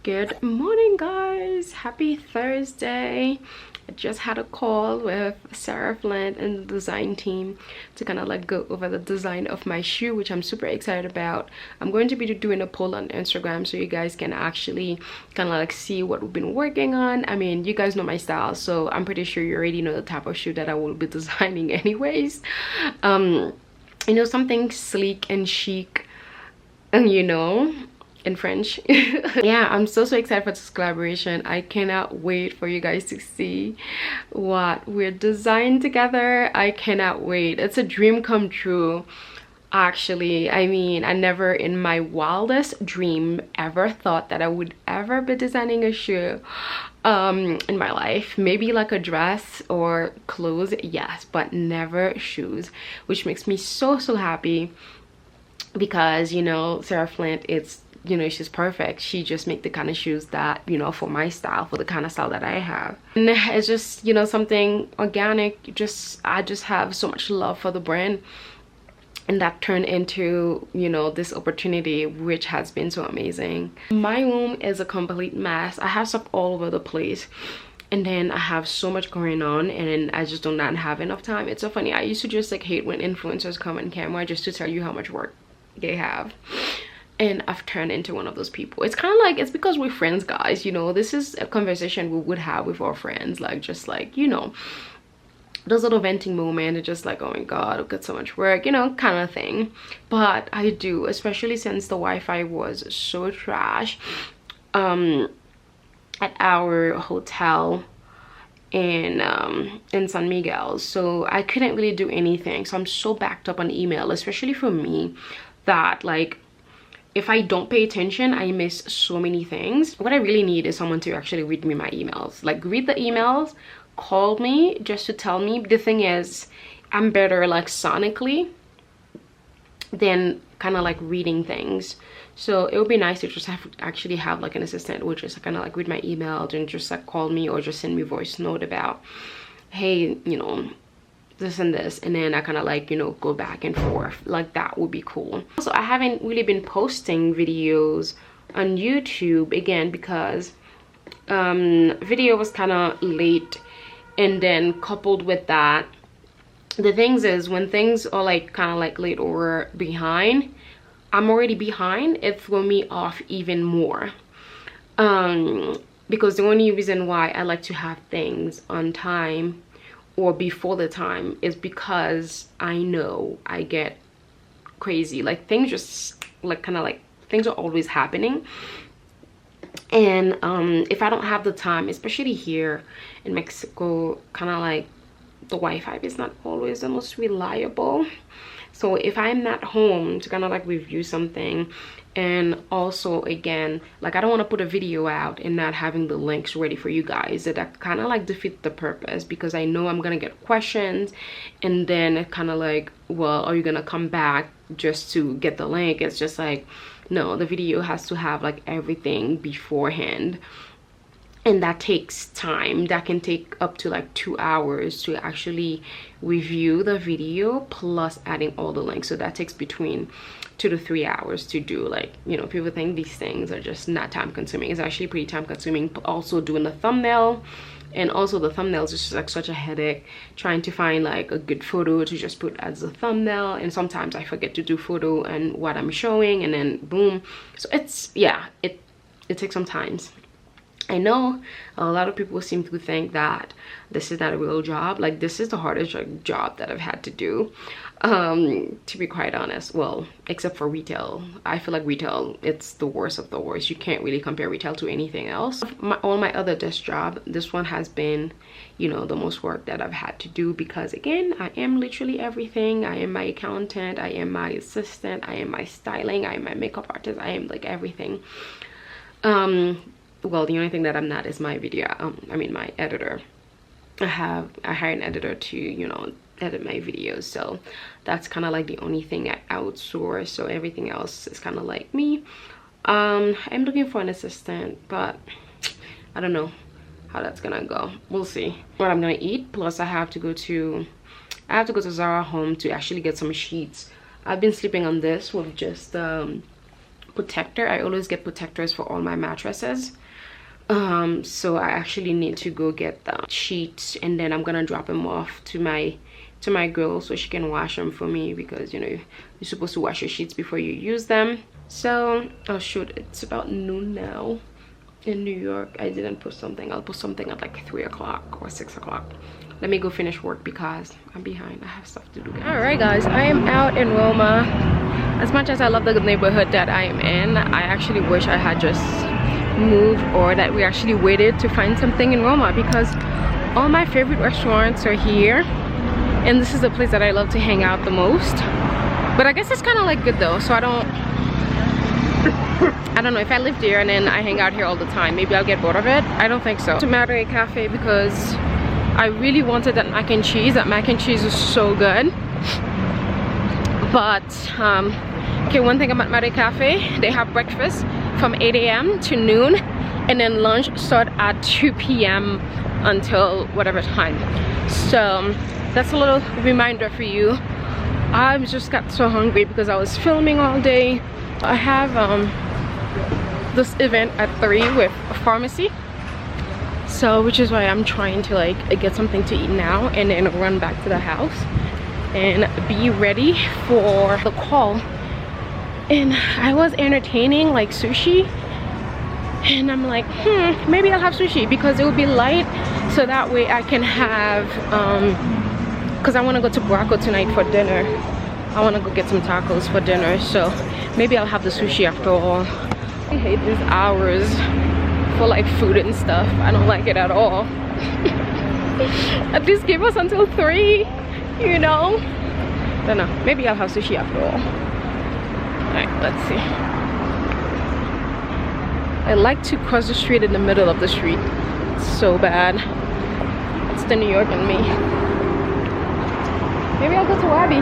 Good morning, guys. Happy Thursday. I just had a call with Sarah Flint and the design team to kind of like go over the design of my shoe, which I'm super excited about. I'm going to be doing a poll on Instagram so you guys can actually kind of like see what we've been working on. I mean, you guys know my style, so I'm pretty sure you already know the type of shoe that I will be designing anyways. You know, something sleek and chic, and in French. Yeah, I'm so excited for this collaboration. I cannot wait for you guys to see what we're designing together. I cannot wait. It's a dream come true, actually. I mean, I never in my wildest dream ever thought that I would ever be designing a shoe in my life. Maybe like a dress or clothes, yes, but never shoes, which makes me so happy, because Sarah Flint, she's perfect. She just make the kind of shoes that for my style, for the kind of style that I have, and it's just something organic. I just have so much love for the brand, and that turned into this opportunity, which has been so amazing. My room is a complete mess. I have stuff all over the place, and then I have so much going on, and I just do not have enough time. It's so funny. I used to just like hate when influencers come on camera just to tell you how much work they have, and I've turned into one of those people. It's kind of like, it's because we're friends, guys. This is a conversation we would have with our friends, like just like those little venting moment, and just like, oh my god, I've got so much work, kind of thing. But I do, especially since the Wi-Fi was so trash at our hotel in San Miguel, so I couldn't really do anything. So I'm so backed up on email, especially for me, that like if I don't pay attention, I miss so many things. What I really need is someone to actually read me my emails, like read the emails, call me just to tell me. The thing is, I'm better like sonically than kind of like reading things. So it would be nice to just actually have like an assistant which is kind of like read my emails and just like call me or just send me voice note about, hey, this and this, and then I kind of like go back and forth. Like that would be cool. So I haven't really been posting videos on YouTube again because video was kind of late, and then coupled with that, the things is, when things are like kind of like late or behind, I'm already behind, it threw me off even more, because the only reason why I like to have things on time or before the time is because I know I get crazy. Like things just like kind of like things are always happening, and if I don't have the time, especially here in Mexico, kind of like the Wi-Fi is not always the most reliable. So if I'm not home to kind of like review something, and also again, like I don't want to put a video out and not having the links ready for you guys, that kind of like defeat the purpose, because I know I'm gonna get questions, and then it kind of like, well, are you gonna come back just to get the link? It's just like, no, the video has to have like everything beforehand, and that takes time. That can take up to like 2 hours to actually review the video plus adding all the links. So that takes between 2 to 3 hours to do. Like, people think these things are just not time consuming. It's actually pretty time consuming. Also doing the thumbnail, and also the thumbnails is just like such a headache, trying to find like a good photo to just put as a thumbnail, and sometimes I forget to do photo and what I'm showing, and then boom. So it's, yeah, it takes some time. I know a lot of people seem to think that this is not a real job. Like, this is the hardest job that I've had to do, to be quite honest. Well, except for retail. I feel like retail, it's the worst of the worst. You can't really compare retail to anything else. All my other desk job, this one has been the most work that I've had to do, because again, I am literally everything. I am my accountant, I am my assistant, I am my styling, I am my makeup artist, I am like everything. Well, the only thing that I'm not is my video, my editor. I hired an editor to edit my videos, so that's kind of like the only thing I outsource. So everything else is kind of like me. I'm looking for an assistant, but I don't know how that's gonna go. We'll see what I'm gonna eat. Plus I have to go to Zara home to actually get some sheets. I've been sleeping on this with just protector. I always get protectors for all my mattresses. So I actually need to go get the sheets, and then I'm gonna drop them off to my girl so she can wash them for me, because you know you're supposed to wash your sheets before you use them. So oh shoot, it's about noon now in New York. I didn't post something. I'll post something at like 3 o'clock or 6 o'clock. Let me go finish work because I'm behind. I have stuff to do, guys. All right guys, I am out in Roma. As much as I love the neighborhood that I am in, I actually wish I had just moved, or that we actually waited to find something in Roma, because all my favorite restaurants are here, and this is the place that I love to hang out the most. But I guess it's kind of like good though, so I don't know, if I lived here and then I hang out here all the time, maybe I'll get bored of it. I don't think so. To Mejuri Cafe, because I really wanted that mac and cheese. That mac and cheese is so good. But okay, one thing about Mejuri Cafe, they have breakfast from 8 a.m. to noon, and then lunch start at 2 p.m. until whatever time. So that's a little reminder for you. I just got so hungry because I was filming all day. I have this event at 3 with a pharmacy, so which is why I'm trying to like get something to eat now and then run back to the house and be ready for the call. And I was entertaining like sushi, and I'm like, maybe I'll have sushi because it will be light, so that way I can have because I want to go to Morocco tonight for dinner. I want to go get some tacos for dinner, so maybe I'll have the sushi after all. I hate these hours for like food and stuff. I don't like it at all. At least give us until 3, you know. Don't know, maybe I'll have sushi after all. Alright, let's see. I like to cross the street in the middle of the street. It's so bad. It's the New York in me. Maybe I'll go to Wabi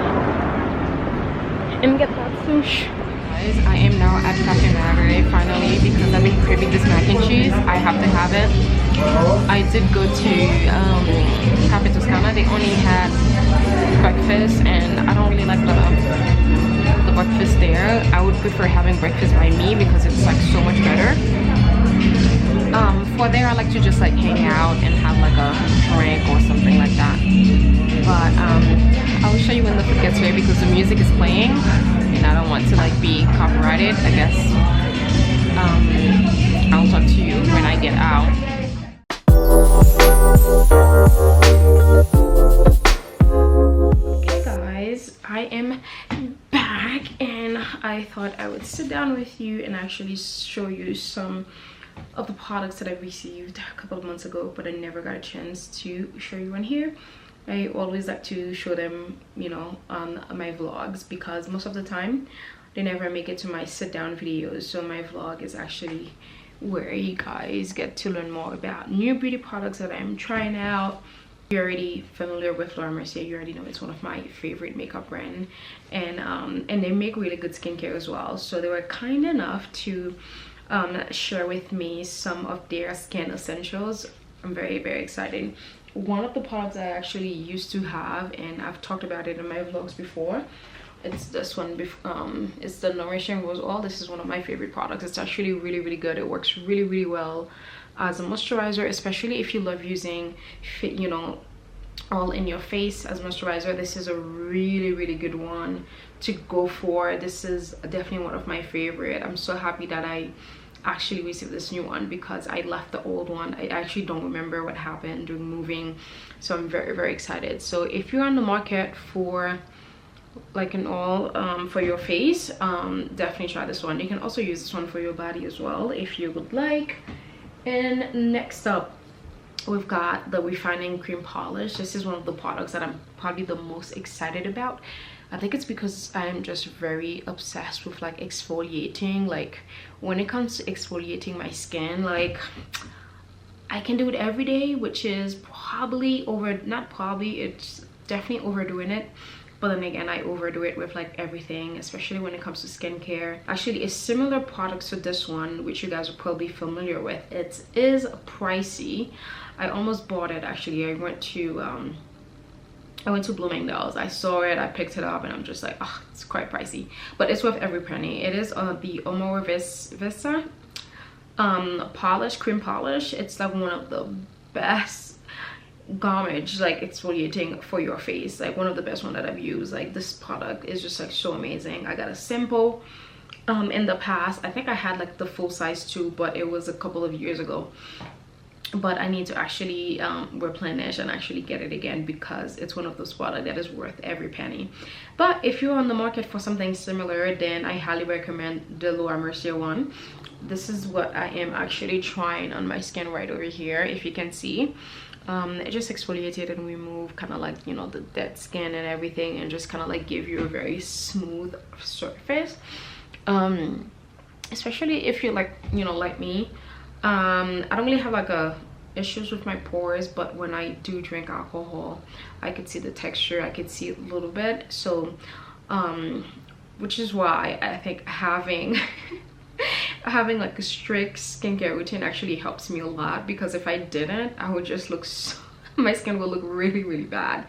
and get that sushi. Guys, I am now at Cafe Mejuri finally, because I've been craving this mac and cheese. I have to have it. I did go to Cafe Toscana. They only had breakfast, and I don't really like the breakfast there. I would prefer having breakfast by me because it's like so much better. For there, I like to just like hang out and have like a drink or something like that. But I will show you when the food gets ready, because the music is playing and I don't want to like be copyrighted. I guess I'll talk to you when I get out. Okay guys, I am back, and I thought I would sit down with you and actually show you some of the products that I received a couple of months ago, but I never got a chance to show you on here. I always like to show them, you know, on my vlogs, because most of the time they never make it to my sit down videos. So my vlog is actually where you guys get to learn more about new beauty products that I'm trying out. You're already familiar with Laura Mercier. You already know it's one of my favorite makeup brands, and they make really good skincare as well. So they were kind enough to share with me some of their skin essentials. I'm very excited. One of the products I actually used to have, and I've talked about it in my vlogs before, it's this one. It's the Nourishing Rose Oil. This is one of my favorite products. It's actually really good. It works really well as a moisturizer, especially if you love using, you know, all in your face as moisturizer. This is a really good one to go for. This is definitely one of my favorite. I'm so happy that I actually received this new one, because I left the old one. I actually don't remember what happened during moving, so I'm very excited. So if you're on the market for like an oil for your face, definitely try this one. You can also use this one for your body as well if you would like. And next up, we've got the Refining Cream Polish. This is one of the products that I'm probably the most excited about. I think it's because I'm just very obsessed with like exfoliating. Like when it comes to exfoliating my skin, like I can do it every day, which is probably it's definitely overdoing it. But then again, I overdo it with like everything, especially when it comes to skincare. Actually, a similar product to this one, which you guys are probably familiar with. It is pricey. I almost bought it actually. I went to I went to Bloomingdale's, I saw it, I picked it up, and I'm just like, oh, it's quite pricey, but it's worth every penny. It is the Omo Vista polish, cream polish. It's like one of the best garbage, like exfoliating for your face, like one of the best one that I've used. Like this product is just like so amazing. I got a sample in the past. I think I had like the full size too, but it was a couple of years ago. But I need to actually replenish and actually get it again, because it's one of those products that is worth every penny. But if you're on the market for something similar, then I highly recommend the Laura Mercier one. This is what I am actually trying on my skin right over here, if you can see. It just exfoliated and remove kind of like, you know, the dead skin and everything, and just kind of like give you a very smooth surface, especially if you're like, you know, like me. I don't really have like issues with my pores, but when I do drink alcohol, I could see the texture, I could see it a little bit. So which is why I think having having like a strict skincare routine actually helps me a lot, because if I didn't, I would just look so, my skin would look really, really bad.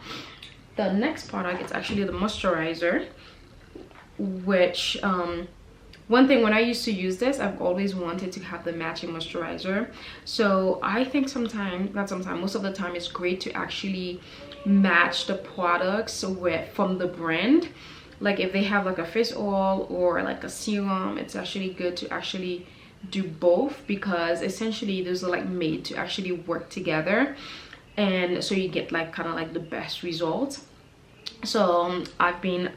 The next product is actually the moisturizer, which one thing, when I used to use this, I've always wanted to have the matching moisturizer. So I think most of the time, it's great to actually match the products from the brand. Like if they have like a face oil or like a serum, it's actually good to actually do both, because essentially those are like made to actually work together, and so you get like kind of like the best results. So I've been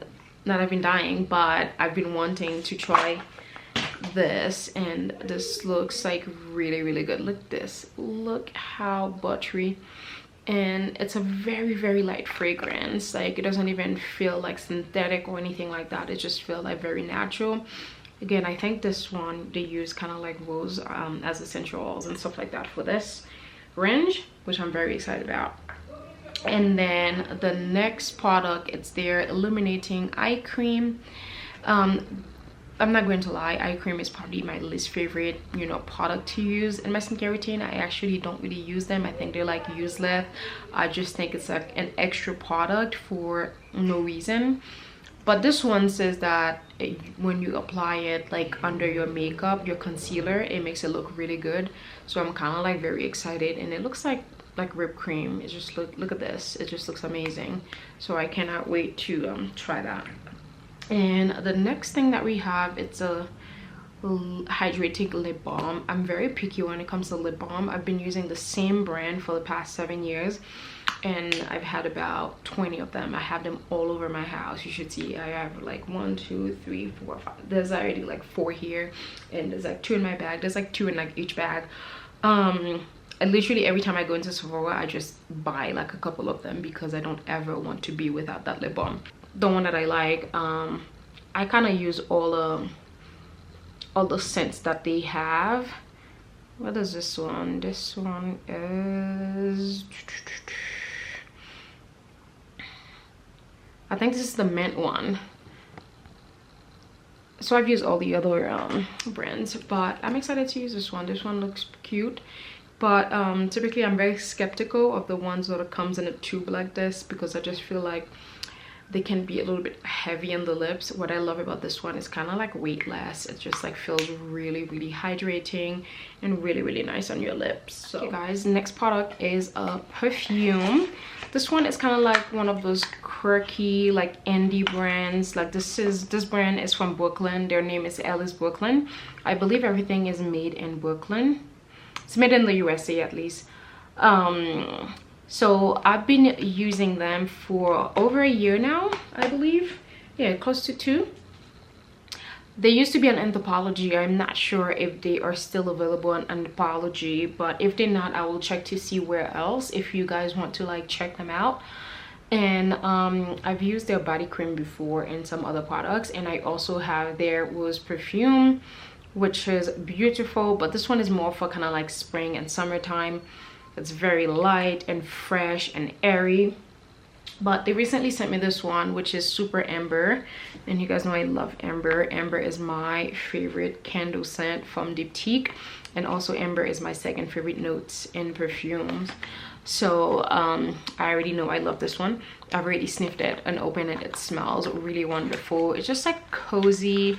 dying, but I've been wanting to try this, and this looks like really, really good. Look at this, look how buttery, and it's a very, very light fragrance. Like it doesn't even feel like synthetic or anything like that. It just feels like very natural. Again, I think this one they use kind of like rose as essential oils and stuff like that for this range, which I'm very excited about. And then the next product, it's their Illuminating Eye Cream. I'm not going to lie, eye cream is probably my least favorite, you know, product to use in my skincare routine. I actually don't really use them. I think they're like useless. I just think it's like an extra product for no reason. But this one says that when you apply it like under your makeup, your concealer, it makes it look really good. So I'm kind of like very excited, and it looks like whipped cream. It just look at this, it just looks amazing. So I cannot wait to try that. And the next thing that we have, it's a hydrating lip balm. I'm very picky when it comes to lip balm. I've been using the same brand for the past 7 years, and I've had about 20 of them. I have them all over my house. You should see I have like 1, 2, 3, 4, 5. There's already like 4 here, and there's like 2 in my bag. There's like 2 in like each bag. And literally every time I go into Sephora, I just buy like a couple of them, because I don't ever want to be without that lip balm. The one that I like, I kind of use all the scents that they have. What is this one? This one is, I think this is the mint one. So I've used all the other brands, but I'm excited to use this one. This one looks cute. But typically I'm very skeptical of the ones that comes in a tube like this, because I just feel like they can be a little bit heavy on the lips. What I love about this one is kind of like weightless. It just like feels really, really hydrating and really, really nice on your lips. So okay, guys, next product is a perfume. This one is kind of like one of those quirky like indie brands. Like this brand is from Brooklyn. Their name is Alice Brooklyn. I believe everything is made in Brooklyn. It's made in the USA at least. So I've been using them for over a year now, I believe. Yeah, close to 2. They used to be on Anthropologie. I'm not sure if they are still available on Anthropologie, but if they're not, I will check to see where else, if you guys want to like check them out. And I've used their body cream before and some other products, and I also have their Rose perfume, which is beautiful, but this one is more for kind of like spring and summertime. It's very light and fresh and airy. But they recently sent me this one, which is Super Amber, and you guys know I love amber. Amber is my favorite candle scent from DadouChic. and also amber is my second favorite notes in perfumes. So I already know I love this one. I've already sniffed it and opened it. It smells really wonderful. It's just like cozy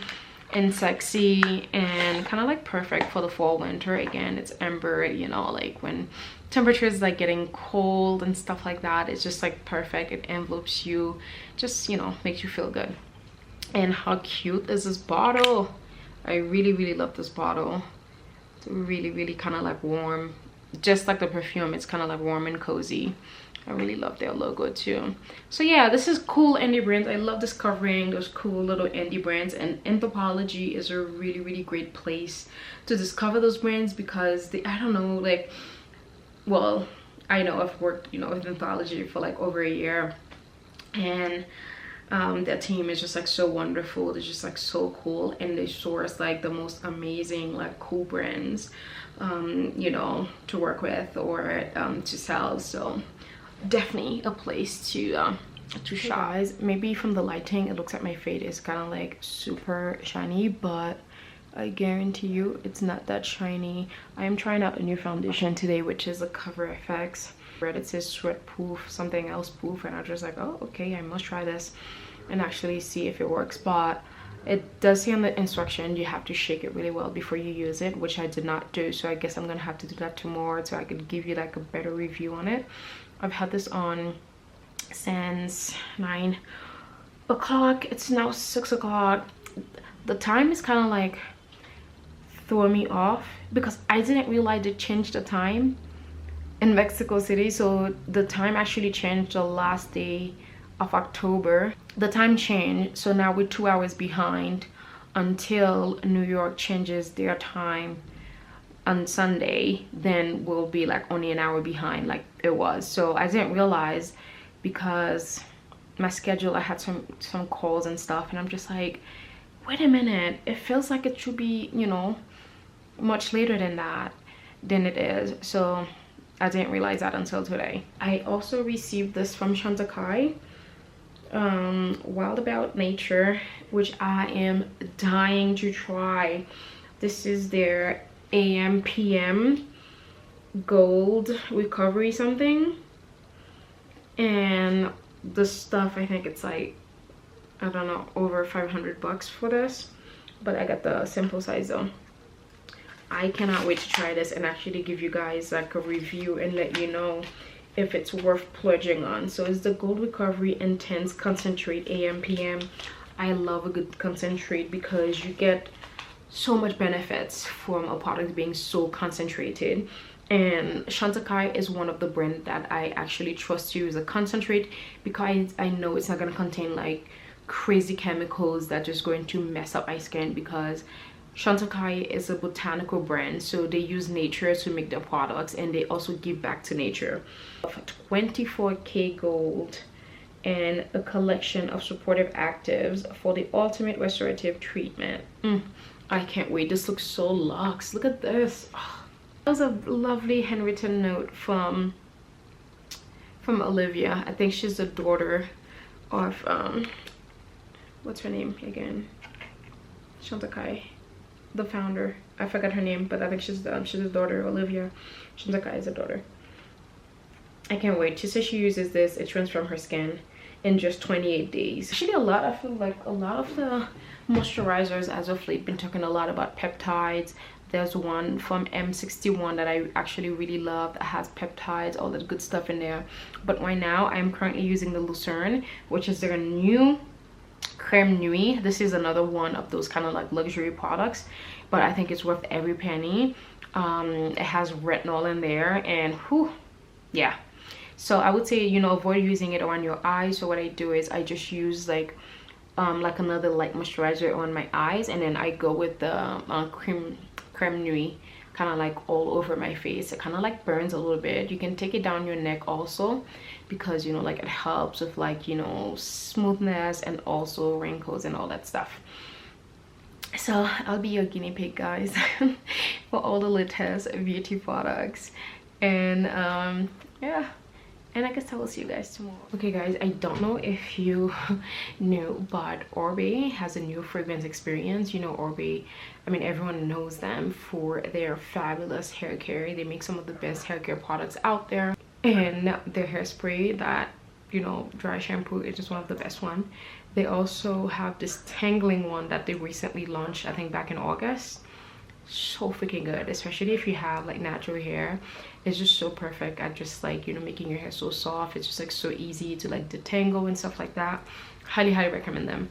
and sexy and kind of like perfect for the fall winter. Again, it's amber, you know, like when temperatures like getting cold and stuff like that. It's just like perfect. It envelopes you, just, you know, makes you feel good. And how cute is this bottle? I really love this bottle. It's really kind of like warm, just like the perfume. It's kind of like warm and cozy. I really love their logo too. So yeah, this is cool indie brands. I love discovering those cool little indie brands, and Anthropologie is a really great place to discover those brands, because they, I don't know, like, well, I know I've worked, you know, with Anthropologie for like over a year, and their team is just like so wonderful. They're just like so cool, and they source like the most amazing like cool brands, you know, to work with or to sell. So definitely a place to shop. Guys, maybe from the lighting it looks like my fade is kind of like super shiny, but I guarantee you it's not that shiny. I am trying out a new foundation today, which is a Cover FX. It says sweat proof, something else proof, and I was just like, oh, okay, I must try this and actually see if it works. But it does say on the instruction you have to shake it really well before you use it, which I did not do. So I guess I'm gonna have to do that tomorrow so I could give you like a better review on it. I've had this on since 9 o'clock. It's now 6 o'clock. The time is kind of like throwing me off because I didn't realize they changed the time in Mexico City. So the time actually changed the last day of October. The time changed, so now we're 2 hours behind until New York changes their time on Sunday. Then we'll be like only an hour behind like it was. So I didn't realize, because my schedule, I had some calls and stuff, and I'm just like, wait a minute, it feels like it should be, you know, much later than it is. So I didn't realize that until today. I also received this from Chantecaille, Wild About Nature, which I am dying to try. This is their AM PM gold recovery something, and the stuff, I think it's like, I don't know, over 500 bucks for this, but I got the simple size though. I cannot wait to try this and actually give you guys like a review and let you know if it's worth pledging on. So it's the Gold Recovery Intense Concentrate AM PM. I love a good concentrate because you get so much benefits from a product being so concentrated. And Chantecaille is one of the brands that I actually trust to use a concentrate, because I know it's not going to contain like crazy chemicals that just going to mess up my skin, because Chantecaille is a botanical brand, so they use nature to make their products, and they also give back to nature. 24K gold and a collection of supportive actives for the ultimate restorative treatment. I can't wait. This looks so luxe. Look at this. Oh, that was a lovely handwritten note from Olivia. I think she's the daughter of what's her name again? Chantecaille, the founder. I forgot her name, but I think she's the daughter. Olivia Chantecaille is the daughter. I can't wait. She says she uses this. It transforms her skin in just 28 days. Actually, I feel like a lot of the moisturizers as of late been talking a lot about peptides. There's one from M61 that I actually really love that has peptides, all that good stuff in there. But right now I'm currently using the Lucerne, which is their new creme nuit. This is another one of those kind of like luxury products, but I think it's worth every penny. It has retinol in there, and whew, yeah. So I would say, you know, avoid using it on your eyes. So what I do is I just use like another light moisturizer on my eyes, and then I go with the creme nuit kind of like all over my face. It kind of like burns a little bit. You can take it down your neck also, because, you know, like it helps with like, you know, smoothness and also wrinkles and all that stuff. So I'll be your guinea pig, guys, for all the latest beauty products. And yeah, and I guess I will see you guys tomorrow. Okay guys, I don't know if you knew, but Orbe has a new fragrance experience. You know Orbe, I mean everyone knows them for their fabulous hair care. They make some of the best hair care products out there, and their hairspray, that, you know, dry shampoo, is just one of the best one. They also have this tangling one that they recently launched, I think back in August. So freaking good, especially if you have like natural hair. It's just so perfect at just like, you know, making your hair so soft. It's just like so easy to like detangle and stuff like that. Highly recommend them.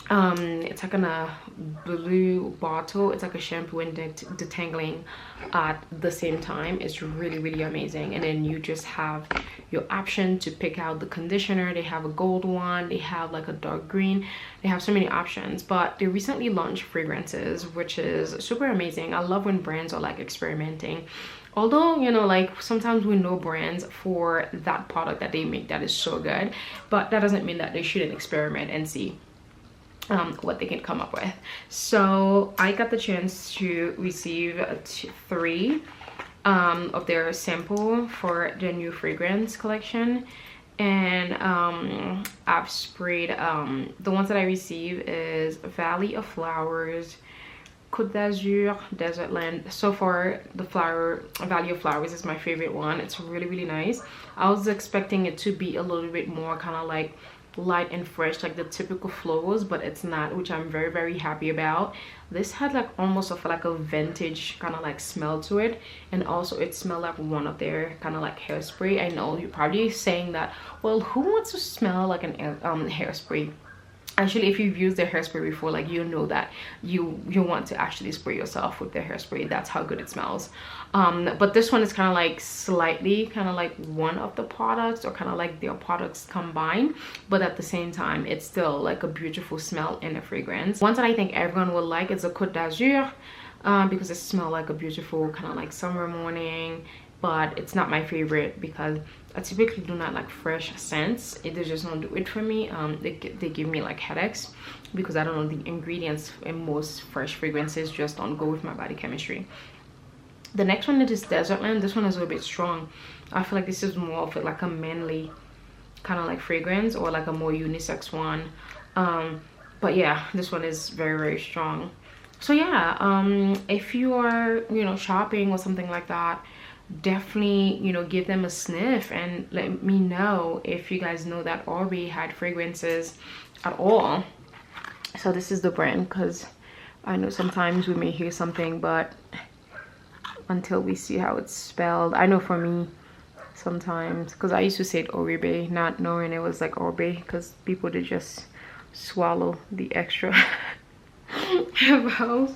It's like in a blue bottle. It's like a shampoo and detangling at the same time. It's really amazing. And then you just have your option to pick out the conditioner. They have a gold one, they have like a dark green, they have so many options. But they recently launched fragrances, which is super amazing. I love when brands are like experimenting. Although, you know, like sometimes we know brands for that product that they make that is so good, but that doesn't mean that they shouldn't experiment and see what they can come up with. So I got the chance to receive 3 of their sample for their new fragrance collection, and I've sprayed the ones that I receive is Valley of Flowers, Côte d'Azur, Desertland. So far the Valley of Flowers is my favorite one. It's really nice. I was expecting it to be a little bit more kind of like light and fresh, like the typical florals, but it's not, which I'm very happy about. This had like almost of like a vintage kind of like smell to it, and also it smelled like one of their kind of like hairspray. I know you're probably saying that, well, who wants to smell like an hairspray? Actually, if you've used their hairspray before, like, you know that you want to actually spray yourself with their hairspray. That's how good it smells. But this one is kind of like slightly kind of like one of the products, or kind of like their products combined, but at the same time it's still like a beautiful smell and a fragrance. One that I think everyone will like is a Côte d'Azur, because it smells like a beautiful kind of like summer morning. But it's not my favorite because I typically do not like fresh scents. They just don't do it for me. They give me like headaches because I don't know, the ingredients in most fresh fragrances just don't go with my body chemistry. The next one is Desertland. This one is a little bit strong. I feel like this is more of like a manly kind of like fragrance, or like a more unisex one. But yeah, this one is very strong. So yeah, if you are, you know, shopping or something like that, definitely, you know, give them a sniff and let me know if you guys know that Orbe had fragrances at all. So this is the brand, because I know sometimes we may hear something, but until we see how it's spelled, I know for me sometimes, because I used to say it Oribe, not knowing it was like Orbe, because people did just swallow the extra vowels.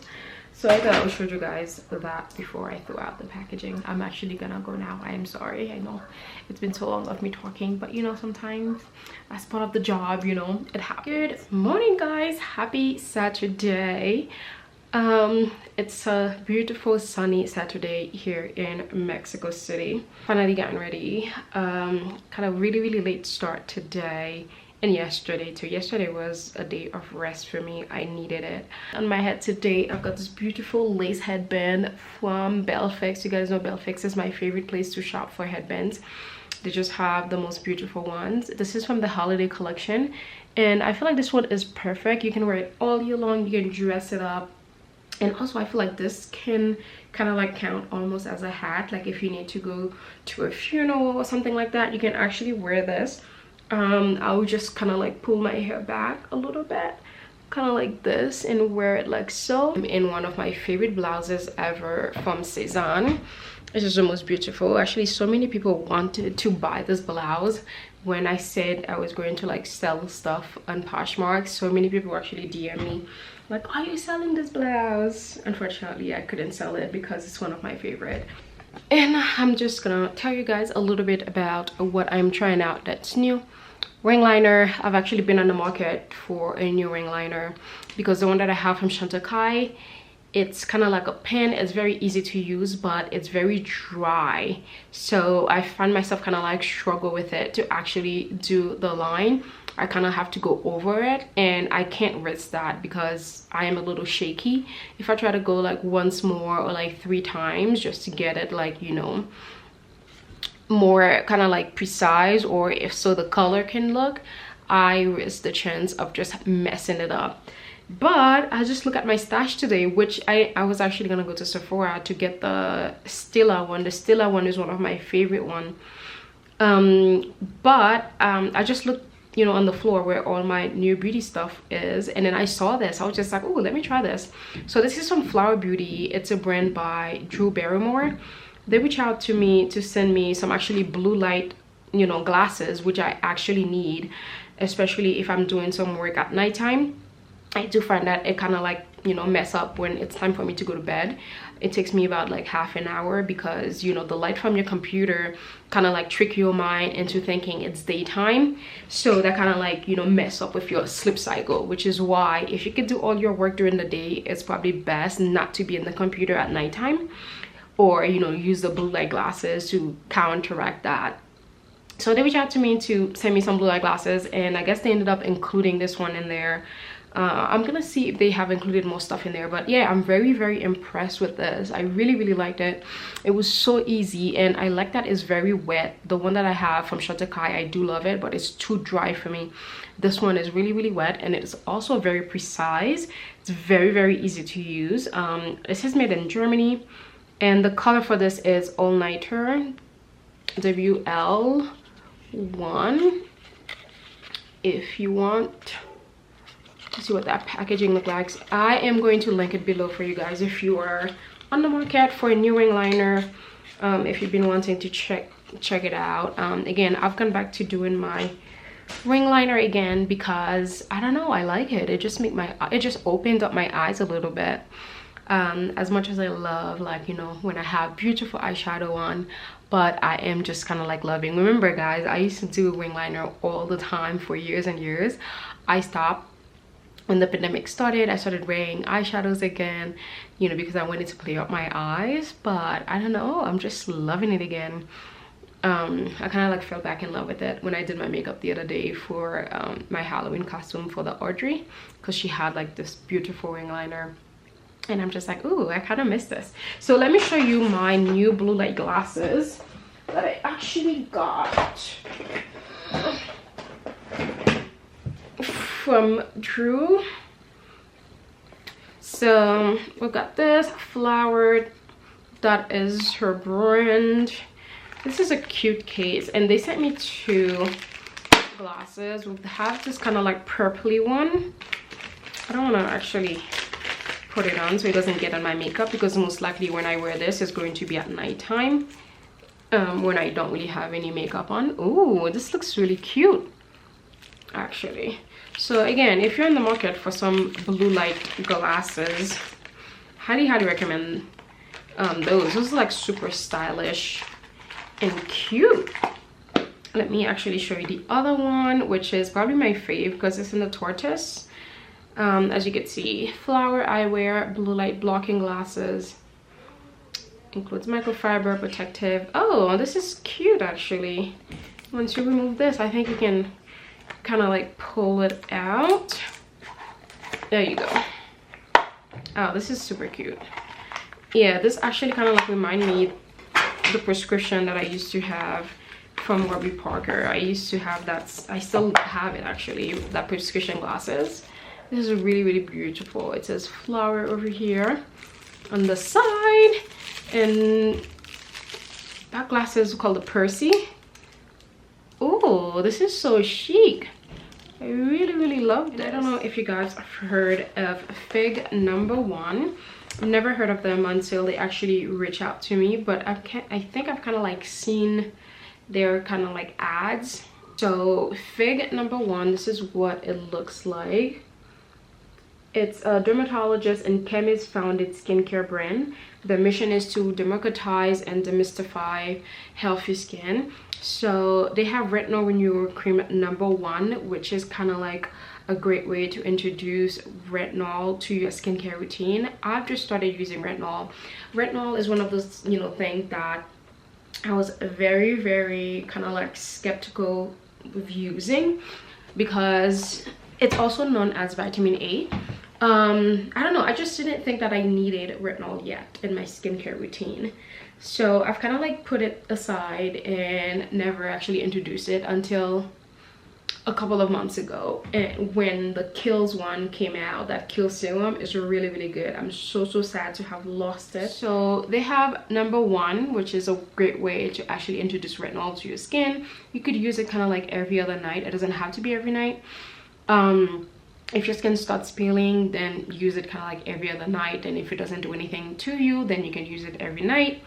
So I thought I would show you guys that before I threw out the packaging. I'm actually gonna go now. I am sorry. I know it's been so long of me talking, but you know, sometimes that's part of the job, you know, it happens. Good morning guys, happy Saturday. It's a beautiful sunny Saturday here in Mexico City. Finally getting ready. Kind of really late start today and yesterday too. Yesterday was a day of rest for me. I needed it. On my head today, I've got this beautiful lace headband from Belfix. You guys know Belfix is my favorite place to shop for headbands. They just have the most beautiful ones. This is from the holiday collection, and I feel like this one is perfect. You can wear it all year long. You can dress it up. And also I feel like this can kind of like count almost as a hat. Like if you need to go to a funeral or something like that, you can actually wear this. I would just kind of like pull my hair back a little bit, kind of like this, and wear it like so. In one of my favorite blouses ever from Cezanne. It's just the most beautiful. Actually, so many people wanted to buy this blouse when I said I was going to like sell stuff on Poshmark. So many people actually DM me like, are you selling this blouse? Unfortunately, I couldn't sell it because it's one of my favorite. And I'm just gonna tell you guys a little bit about what I'm trying out that's new. Ring liner. I've actually been on the market for a new ring liner because the one that I have from Chantecaille, it's kind of like a pen. It's very easy to use, but it's very dry, so I find myself kind of like struggle with it to actually do the line. I kind of have to go over it, and I can't risk that because I am a little shaky if I try to go like once more or like 3 times just to get it like, you know, more kind of like precise, or if so the color can look, I risk the chance of just messing it up. But I just look at my stash today, which I was actually gonna go to Sephora to get the Stila one. The Stila one is one of my favorite one. But I just looked, you know, on the floor where all my new beauty stuff is, and then I saw this. I was just like, oh, let me try this. So this is from Flower Beauty. It's a brand by Drew Barrymore. They reached out to me to send me some actually blue light, you know, glasses, which I actually need, especially if I'm doing some work at nighttime. I do find that it kind of like, you know, mess up when it's time for me to go to bed. It takes me about like half an hour because, you know, the light from your computer kind of like trick your mind into thinking it's daytime. So that kind of like, you know, mess up with your sleep cycle, which is why if you could do all your work during the day, it's probably best not to be in the computer at nighttime, or, you know, use the blue light glasses to counteract that. So they reached out to me to send me some blue light glasses, and I guess they ended up including this one in there. I'm gonna see if they have included more stuff in there, but yeah, I'm very impressed with this. I really liked it. It was so easy, and I like that it's very wet. The one that I have from Shotokai, I do love it, but it's too dry for me. This one is really wet, and it's also very precise. It's very easy to use. This is made in Germany, and the color for this is All Nighter WL1. If you want to see what that packaging looks like, I am going to link it below for you guys if you are on the market for a new ring liner, if you've been wanting to check it out. Again, I've gone back to doing my ring liner again because I don't know, I like it. It just opened up my eyes a little bit. As much as I love, like, you know, when I have beautiful eyeshadow on, but I am just kind of like loving. Remember guys, I used to do ring liner all the time for years and years. I stopped when the pandemic started. I started wearing eyeshadows again, you know, because I wanted to play up my eyes, but I don't know, I'm just loving it again. I kind of like fell back in love with it when I did my makeup the other day for my Halloween costume for the Audrey, because she had like this beautiful ring liner, and I'm just like, ooh, I kind of miss this. So let me show you my new blue light glasses that I actually got from Drew. So we got this Flowered, that is her brand. This is a cute case, and they sent me 2 glasses. We have this kind of like purpley one. I don't want to actually put it on so it doesn't get on my makeup, because most likely when I wear this is going to be at nighttime, when I don't really have any makeup on. Ooh, this looks really cute actually. So again, if you're in the market for some blue light glasses, highly recommend those. Those are like super stylish and cute. Let me actually show you the other one, which is probably my fave because it's in the tortoise. As you can see, flower eyewear, blue light blocking glasses, includes microfiber protective. Oh, this is cute actually. Once you remove this, I think you can kind of like pull it out. There you go. Oh, this is super cute. Yeah, this actually kind of like remind me the prescription that I used to have from Warby Parker. I used to have that. I still have it actually, that prescription glasses. This is really beautiful. It says flower over here on the side, and that glass is called the Percy. Oh, this is so chic. I really love this. I don't know if you guys have heard of Fig Number One. I've never heard of them until they actually reach out to me, but I think I've kind of like seen their kind of like ads. So Fig Number One, this is what it looks like. It's a dermatologist and chemist founded skincare brand. The mission is to democratize and demystify healthy skin. So they have retinol renewal cream number 1, which is kind of like a great way to introduce retinol to your skincare routine. I've just started using retinol. Retinol is one of those, you know, things that I was very kind of like skeptical of using, because it's also known as vitamin A, I don't know, I just didn't think that I needed retinol yet in my skincare routine. So I've kind of like put it aside and never actually introduced it until a couple of months ago, and when the Kiehl's one came out. That Kiehl's serum is really good. I'm so sad to have lost it. So they have number 1, which is a great way to actually introduce retinol to your skin. You could use it kind of like every other night. It doesn't have to be every night. If your skin starts peeling, then use it kind of like every other night, and if it doesn't do anything to you, then you can use it every night.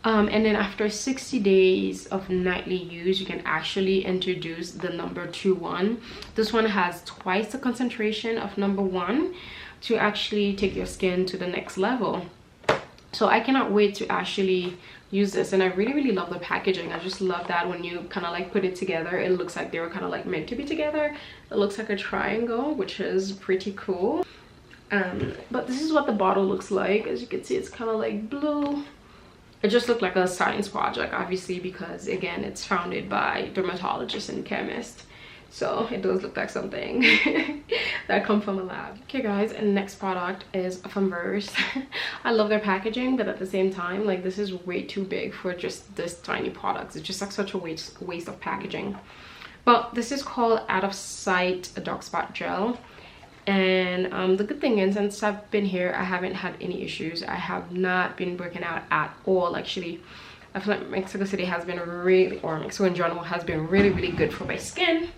And then after 60 days of nightly use, you can actually introduce the number 2 one. This one has twice the concentration of number 1 to actually take your skin to the next level. So I cannot wait to actually use this, and I really love the packaging. I just love that when you kind of like put it together, it looks like they were kind of like meant to be together. It looks like a triangle, which is pretty cool. But this is what the bottle looks like. As you can see, it's kind of like blue. It just looked like a science project, obviously, because again, it's founded by dermatologists and chemists. So it does look like something that come from a lab. Okay guys, and next product is from Verse. I love their packaging, but at the same time, like, this is way too big for just this tiny product. It's just like such a waste of packaging. But this is called Out of Sight Dark Spot Gel. And the good thing is, since I've been here, I haven't had any issues. I have not been breaking out at all. Actually, I feel like Mexico City has been really, or Mexico in general, has been really good for my skin.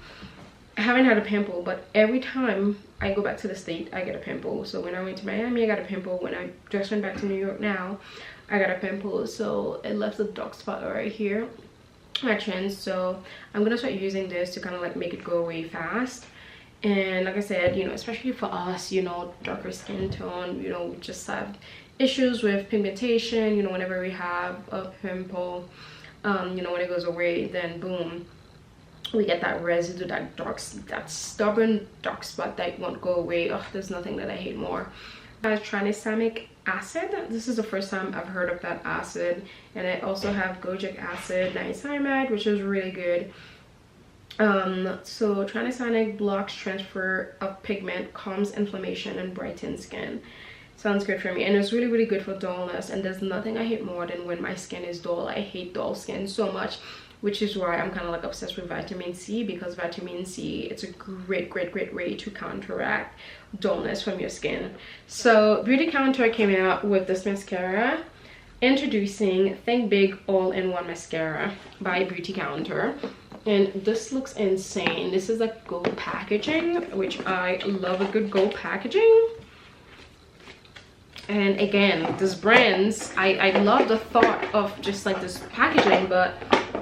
I haven't had a pimple, but every time I go back to the state, I get a pimple. So when I went to Miami, I got a pimple. When I just went back to New York now, I got a pimple. So it left a dark spot right here, my chin. So I'm gonna start using this to kind of like make it go away fast. And like I said, you know, especially for us, you know, darker skin tone, you know, we just have issues with pigmentation. You know, whenever we have a pimple, you know, when it goes away, then boom, we get that residue, that stubborn dark spot that won't go away. Oh, there's nothing that I hate more. Tranexamic acid. This is the first time I've heard of that acid. And I also have gojic acid, niacinamide, which is really good. So tranexamic blocks transfer of pigment, calms inflammation, and brightens skin. Sounds good for me, and it's really good for dullness. And there's nothing I hate more than when my skin is dull. I hate dull skin so much, which is why I'm kind of like obsessed with vitamin C, because vitamin C, it's a great way to counteract dullness from your skin. So Beauty Counter came out with this mascara, introducing Think Big All-in-One Mascara by Beauty Counter. And this looks insane. This is like gold packaging, which I love a good gold packaging. And again, this brands, I love the thought of just like this packaging, but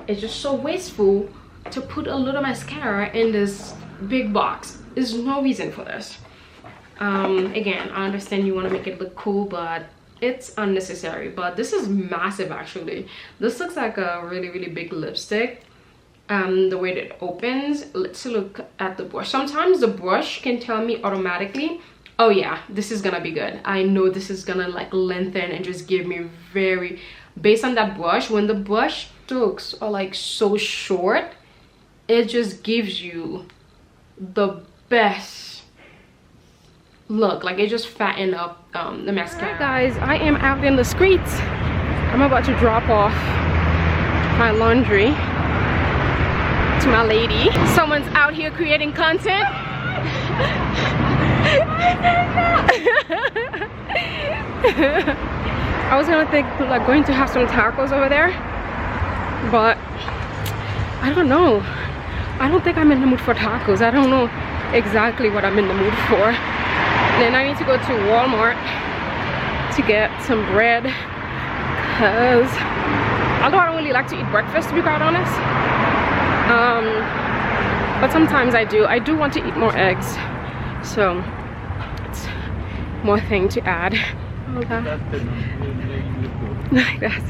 it's just so wasteful to put a little mascara in this big box. There's no reason for this. Again, I understand you want to make it look cool, but it's unnecessary. But this is massive actually. This looks like a really big lipstick. The way that it opens. Let's look at the brush. Sometimes the brush can tell me automatically, oh yeah, this is gonna be good. I know this is gonna like lengthen and just give me very, based on that brush, when the brush strokes are like so short, it just gives you the best look. Like it just fatten up the mascara. Alright guys, I am out in the streets. I'm about to drop off my laundry to my lady. Someone's out here creating content. I was gonna think like going to have some tacos over there, but I don't know. I don't think I'm in the mood for tacos. I don't know exactly what I'm in the mood for. Then I need to go to Walmart to get some bread, because although I don't really like to eat breakfast, to be quite honest, but sometimes I do want to eat more eggs, so it's more thing to add. Like that.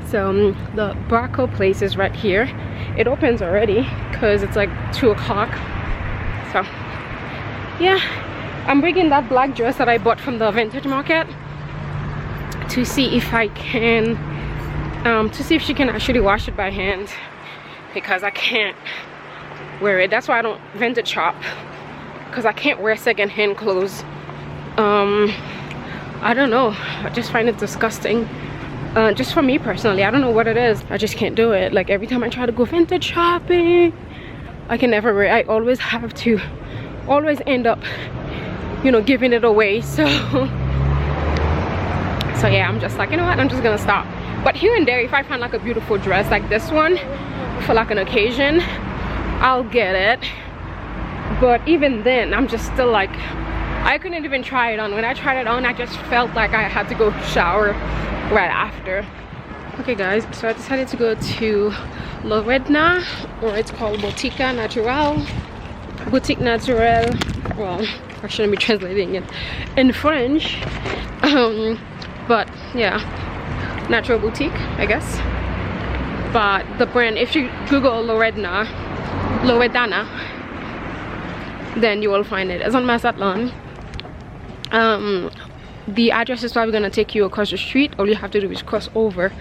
So the Braco place is right here. It opens already because it's like 2 o'clock. So yeah, I'm bringing that black dress that I bought from the vintage market to see if I can to see if she can actually wash it by hand, because I can't wear it. That's why I don't vintage shop, because I can't wear secondhand clothes. I don't know, I just find it disgusting. Just for me personally, I don't know what it is, I just can't do it. Like every time I try to go vintage shopping, I can never wear it. I always have to end up, you know, giving it away. So yeah, I'm just like, you know what, I'm just gonna stop. But here and there, if I find like a beautiful dress like this one for like an occasion, I'll get it. But even then, I'm just still like, I couldn't even try it on. When I tried it on, I just felt like I had to go shower right after. Okay guys, so I decided to go to Loredna, or it's called Boutique Naturelle. Boutique Naturelle. Well, I shouldn't be translating it in French. But yeah, natural boutique, I guess. But the brand, if you Google Loredna, then you will find it. It's on Mazatlan. The address is probably gonna take you across the street. All you have to do is cross over,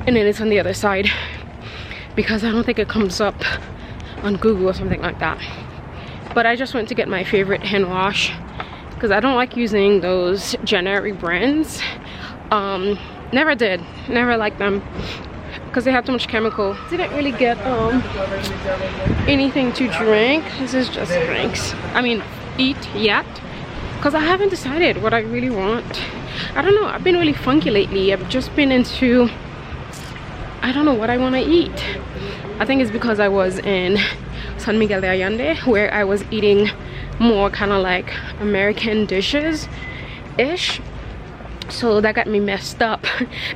and then it's on the other side, because I don't think it comes up on Google or something like that. But I just went to get my favorite hand wash because I don't like using those generic brands. Never liked them because they have too much chemical. Didn't really get anything to drink. This is just drinks. I mean, eat yet, because I haven't decided what I really want. I don't know, I've been really funky lately. I've just been into, I don't know what I want to eat. I think it's because I was in San Miguel de Allende, where I was eating more kind of like American dishes ish. So that got me messed up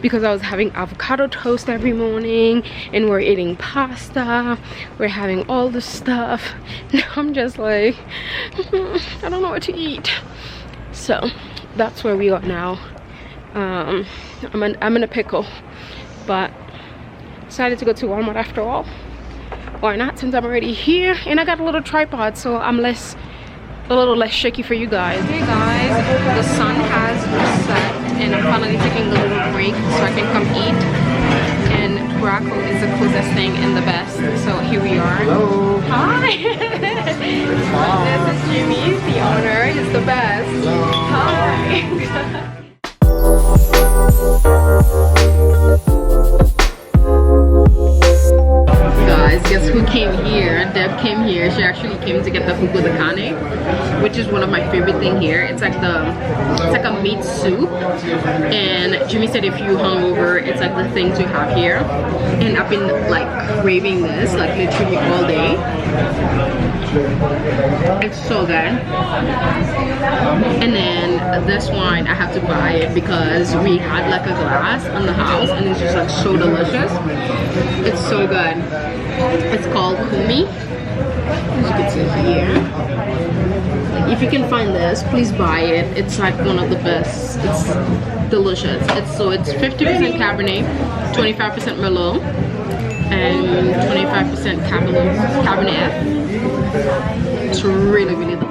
because I was having avocado toast every morning, and we're eating pasta, we're having all this stuff. Now I'm just like, I don't know what to eat. So that's where we are now. I'm in a pickle, but decided to go to Walmart after all. Why not, since I'm already here, and I got a little tripod, so I'm a little less shaky for you guys. Hey guys, the sun has set, and I'm finally taking a little break so I can come eat. And Braco is the closest thing and the best, so here we are. Hello. Hi. This is Jimmy, the owner. He's the best. Hello. Hi. Guys, guess who came here? Deb came here. She actually came to get the fugu de cane, which is one of my favorite thing here. It's like a meat soup, and Jimmy said if you hungover, it's like the thing to have here. And I've been like craving this like literally all day. It's so good. And then this wine, I have to buy it because we had like a glass on the house, and it's just like so delicious. It's so good. It's called Kumi, as you can see here. If you can find this, please buy it. It's like one of the best. It's delicious. It's 50% Cabernet, 25% Merlot, and 25% Cabernet. It's really, really delicious.